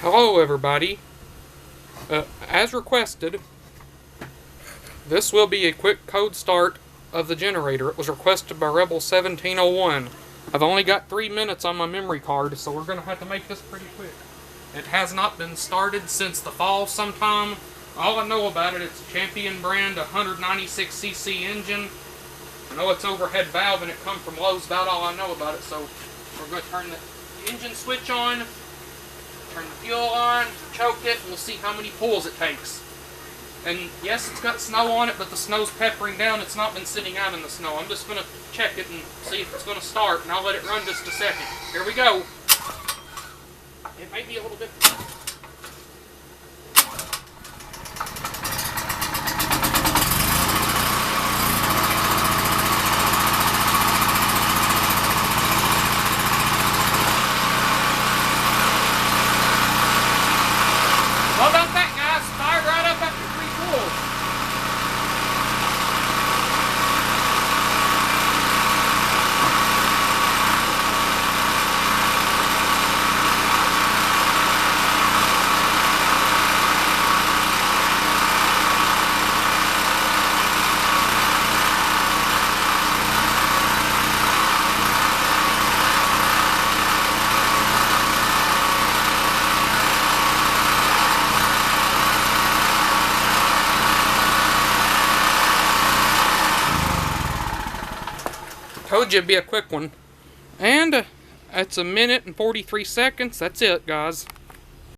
Hello everybody. As requested, this will be a quick code start of the generator. It was requested by Rebel1701. I've only got 3 minutes on my memory card, so we're going to have to make this pretty quick. It has not been started since the fall sometime. All I know about it, it's a Champion brand 196cc engine. I know it's overhead valve and it comes from Lowe's, about all I know about it. So we're going to turn the engine switch on, turn the fuel on, choke it, and we'll see how many pulls it takes. And yes, it's got snow on it, but the snow's peppering down. It's not been sitting out in the snow. I'm just going to check it and see if it's going to start, and I'll let it run just a second. Here we go. It may be a little bit... Well done that, guys. Fired right up after 3 pulls. Told you it'd be a quick one. And it's 1 minute and 43 seconds. That's it, guys.